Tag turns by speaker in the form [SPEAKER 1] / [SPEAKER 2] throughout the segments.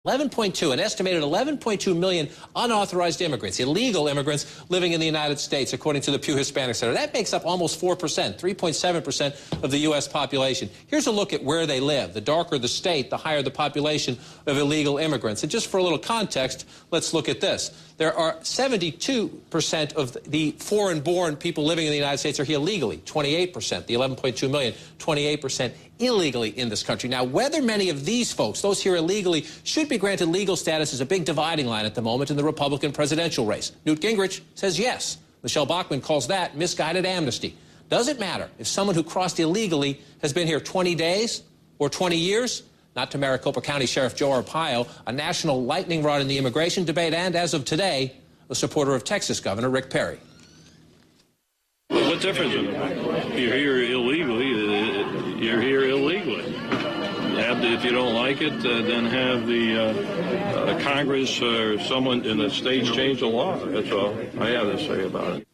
[SPEAKER 1] 11.2, an estimated 11.2 million unauthorized immigrants, illegal immigrants living in the United States, according to the Pew Hispanic Center. That makes up almost 4%, 3.7% of the U.S. population. Here's a look at where they live. The darker the state, the higher the population of illegal immigrants. And just for a little context, let's look at this. There are 72% of the foreign-born people living in the United States are here legally, 28%, the 11.2 million, 28% illegally in this country. Now, whether many of these folks, those here illegally, should be granted legal status is a big dividing line at the moment in the Republican presidential race. Newt Gingrich says yes. Michelle Bachmann calls that misguided amnesty. Does it matter if someone who crossed illegally has been here 20 days or 20 years? Not to Maricopa County Sheriff Joe Arpaio, a national lightning rod in the immigration debate, and as of today, a supporter of Texas Governor Rick Perry.
[SPEAKER 2] What difference is it? You're here illegally, you're here illegally. If you don't like it, then have the Congress or someone in the states change the law. That's all I have to say about it.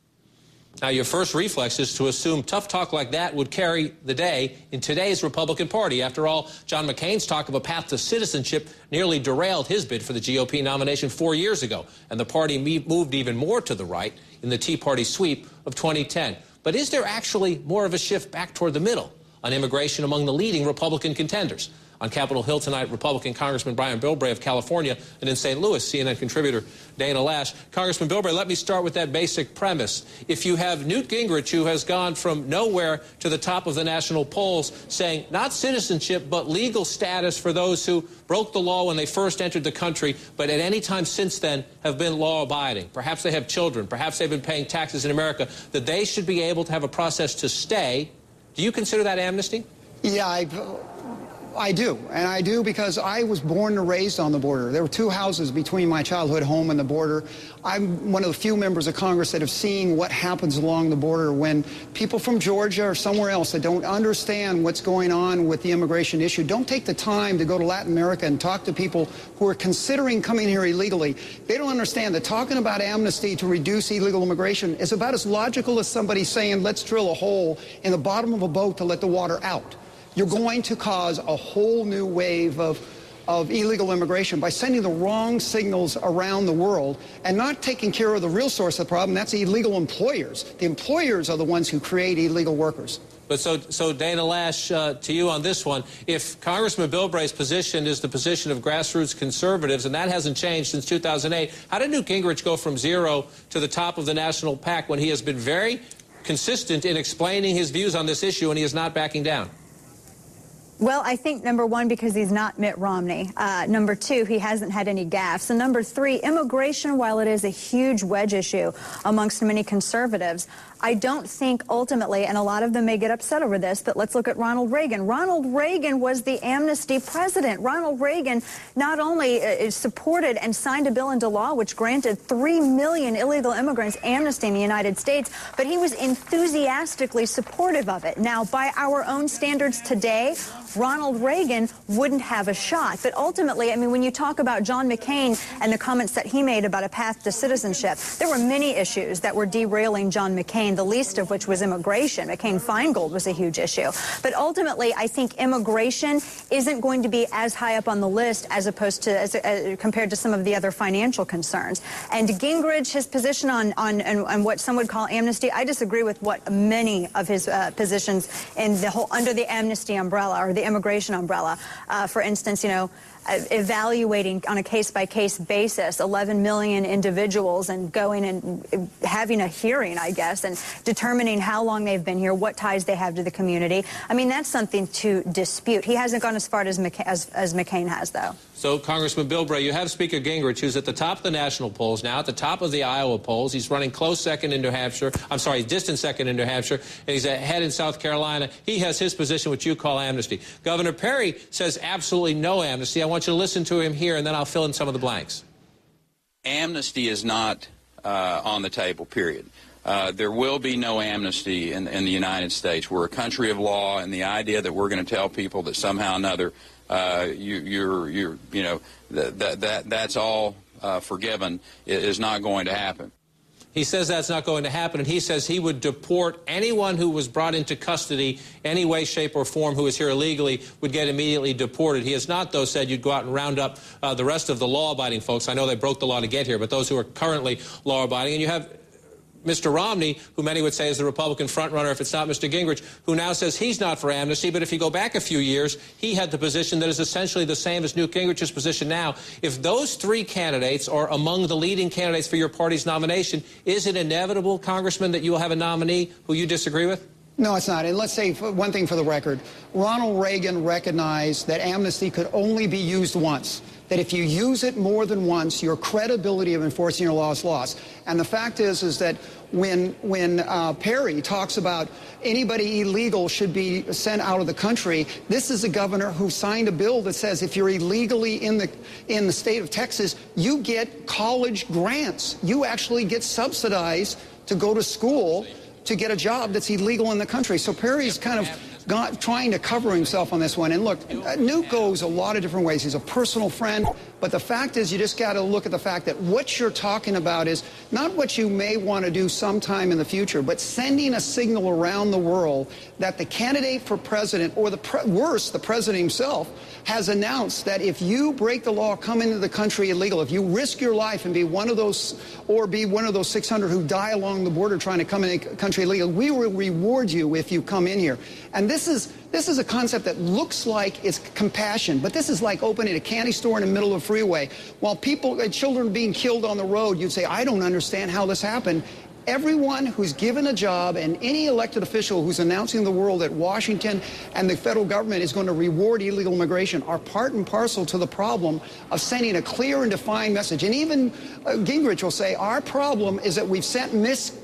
[SPEAKER 1] Now, your first reflex is to assume tough talk like that would carry the day in today's Republican Party. After all, John McCain's talk of a path to citizenship nearly derailed his bid for the GOP nomination 4 years ago, and the party moved even more to the right in the Tea Party sweep of 2010. But is there actually more of a shift back toward the middle on immigration among the leading Republican contenders? On Capitol Hill tonight, Republican Congressman Brian Bilbray of California, and in St. Louis, CNN contributor Dana Lash. Congressman Bilbray, let me start with that basic premise. If you have Newt Gingrich, who has gone from nowhere to the top of the national polls, saying not citizenship, but legal status for those who broke the law when they first entered the country, but at any time since then have been law-abiding, perhaps they have children, perhaps they've been paying taxes in America, that they should be able to have a process to stay, do you consider that amnesty?
[SPEAKER 3] Yeah, I do, and I do because I was born and raised on the border. There were two houses between my childhood home and the border. I'm one of the few members of Congress that have seen what happens along the border when people from Georgia or somewhere else that don't understand what's going on with the immigration issue don't take the time to go to Latin America and talk to people who are considering coming here illegally. They don't understand that talking about amnesty to reduce illegal immigration is about as logical as somebody saying, let's drill a hole in the bottom of a boat to let the water out. You're going to cause a whole new wave of illegal immigration by sending the wrong signals around the world and not taking care of the real source of the problem. That's illegal employers. The employers are the ones who create illegal workers.
[SPEAKER 1] But so Dana Lash, to you on this one, if Congressman Bilbray's position is the position of grassroots conservatives, and that hasn't changed since 2008, how did Newt Gingrich go from zero to the top of the national pack when he has been very consistent in explaining his views on this issue and he is not backing down?
[SPEAKER 4] Well, I think, number one, because he's not Mitt Romney. Number two, he hasn't had any gaffes. And number three, immigration, while it is a huge wedge issue amongst many conservatives, I don't think ultimately, and a lot of them may get upset over this, but let's look at Ronald Reagan. Ronald Reagan was the amnesty president. Ronald Reagan not only supported and signed a bill into law which granted 3 million illegal immigrants amnesty in the United States, but he was enthusiastically supportive of it. Now, by our own standards today, Ronald Reagan wouldn't have a shot. But ultimately, I mean, when you talk about John McCain and the comments that he made about a path to citizenship, there were many issues that were derailing John McCain, the least of which was immigration. McCain-Feingold was a huge issue. But ultimately, I think immigration isn't going to be as high up on the list as opposed to compared to some of the other financial concerns. And Gingrich, his position on what some would call amnesty, I disagree with what many of his positions in the whole under the amnesty umbrella or the immigration umbrella. For instance, you know, evaluating on a case-by-case basis 11 million individuals and going and having a hearing, I guess, and determining how long they've been here, what ties they have to the community. I mean, that's something to dispute. He hasn't gone as far as McCain has, though. So, Congressman Bilbray, you have Speaker Gingrich, who's at the top of the national polls now, at the top of the Iowa polls. He's running close second in New Hampshire. I'm sorry, distant second in New Hampshire, and he's ahead in South Carolina. He has his position, which you call amnesty. Governor Perry says absolutely no amnesty. I want you to listen to him here, and then I'll fill in some of the blanks.
[SPEAKER 5] Amnesty is not on the table, period. There will be no amnesty in the United States. We're a country of law, and the idea that we're going to tell people that somehow or another that's all forgiven is not going to happen.
[SPEAKER 1] He says that's not going to happen, and he says he would deport anyone who was brought into custody any way, shape, or form who is here illegally would get immediately deported. He has not, though, said you'd go out and round up the rest of the law-abiding folks. I know they broke the law to get here, but those who are currently law-abiding. And you have Mr. Romney, who many would say is the Republican frontrunner if it's not Mr. Gingrich, who now says he's not for amnesty, but if you go back a few years, he had the position that is essentially the same as Newt Gingrich's position now. If those three candidates are among the leading candidates for your party's nomination, is it inevitable, Congressman, that you will have a nominee who you disagree with?
[SPEAKER 3] No, it's not. And let's say one thing for the record. Ronald Reagan recognized that amnesty could only be used once, that if you use it more than once, your credibility of enforcing your law is lost. And the fact is that when Perry talks about anybody illegal should be sent out of the country, this is a governor who signed a bill that says if you're illegally in the state of Texas, you get college grants. You actually get subsidized to go to school to get a job that's illegal in the country. So Perry's kind of trying to cover himself on this one. And look, Newt goes a lot of different ways. He's a personal friend. But the fact is, you just got to look at the fact that what you're talking about is not what you may want to do sometime in the future, but sending a signal around the world that the candidate for president, or worse, the president himself, has announced that if you break the law, come into the country illegal, if you risk your life and be one of those, or be one of those 600 who die along the border trying to come in the country illegal, we will reward you if you come in here. And this is a concept that looks like it's compassion, but this is like opening a candy store in the middle of a freeway. While children are being killed on the road, you'd say, I don't understand how this happened. Everyone who's given a job and any elected official who's announcing to the world that Washington and the federal government is going to reward illegal immigration are part and parcel to the problem of sending a clear and defined message. And even Gingrich will say, our problem is that we've sent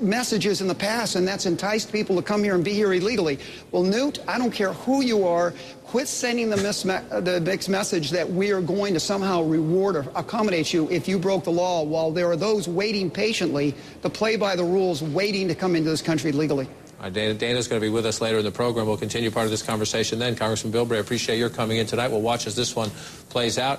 [SPEAKER 3] messages in the past, and that's enticed people to come here and be here illegally. Well, Newt, I don't care who you are, quit sending the mixed message that we are going to somehow reward or accommodate you if you broke the law, while there are those waiting patiently to play by the rules, waiting to come into this country legally.
[SPEAKER 1] Dana's going to be with us later in the program. We'll continue part of this conversation then. Congressman Bilbray, I appreciate your coming in tonight. We'll watch as this one plays out.